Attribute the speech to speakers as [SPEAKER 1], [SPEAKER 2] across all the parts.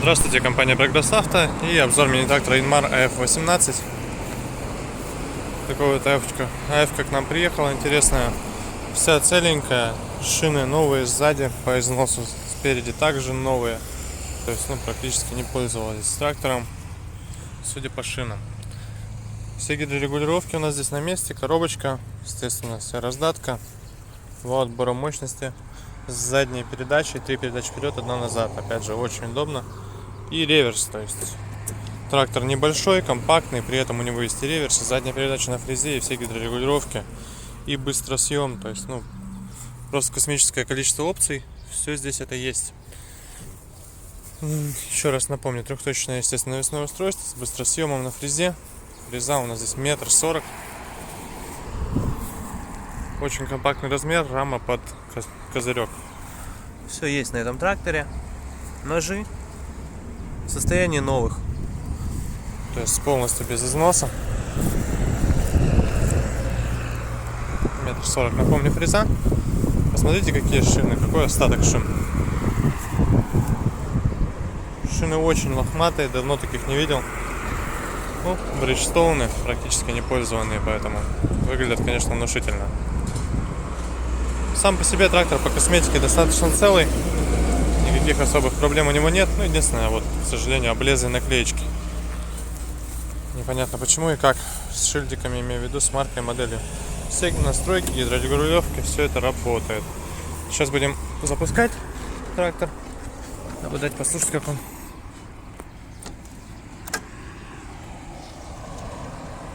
[SPEAKER 1] Здравствуйте, компания Progress Auto и обзор мини-трактора Yanmar AF18. Такой вот AF к нам приехала, интересная, вся целенькая, шины новые сзади по износу, спереди также новые, то есть практически не пользовались трактором, судя по шинам. Все гидрорегулировки у нас здесь на месте, коробочка, естественно, вся раздатка, вал отбора мощности, задние передачи, 3 передачи вперед, 1 назад, опять же очень удобно. И реверс, то есть трактор небольшой, компактный, при этом у него есть и реверс, и задняя передача на фрезе, и все гидрорегулировки, и быстросъем, то есть просто космическое количество опций, все здесь это есть. Еще раз напомню, трехточечное, естественно, навесное устройство с быстросъемом на фрезе. Фреза у нас здесь 1,40 м. Очень компактный размер, рама под козырек. Все есть на этом тракторе. Ножи в состоянии новых, то есть полностью без износа. 1,40 м, напомню, фреза. Посмотрите, какие шины, какой остаток шин. Шины очень лохматые, давно таких не видел. Бриджстоуны практически не пользованные, поэтому выглядят, конечно, внушительно. Сам по себе трактор по косметике достаточно целый, никаких особых проблем у него нет. Единственное, к сожалению, облезлые наклеечки. Непонятно почему и как, с шильдиками, имею в виду, с маркой, моделью. Все настройки, гидрорегулировки, все это работает. Сейчас будем запускать трактор. Надо дать послушать, как он.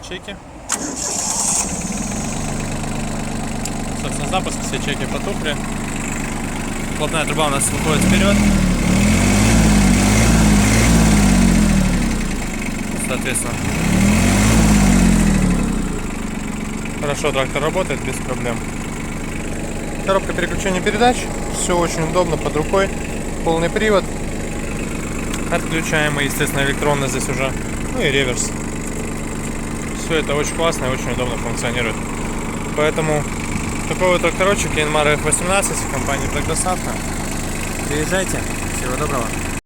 [SPEAKER 1] Чеки. Собственно, запуск, все чеки потухли. Выхлопная труба у нас выходит вперед. Соответственно, хорошо трактор работает без проблем. Коробка переключения передач. Все очень удобно, под рукой. Полный привод. Отключаемый, естественно, электронно здесь уже. И реверс. Все это очень классно и очень удобно функционирует. Поэтому такой вот тракторочек Yanmar AF18 в компании Progress Auto. Приезжайте. Всего доброго.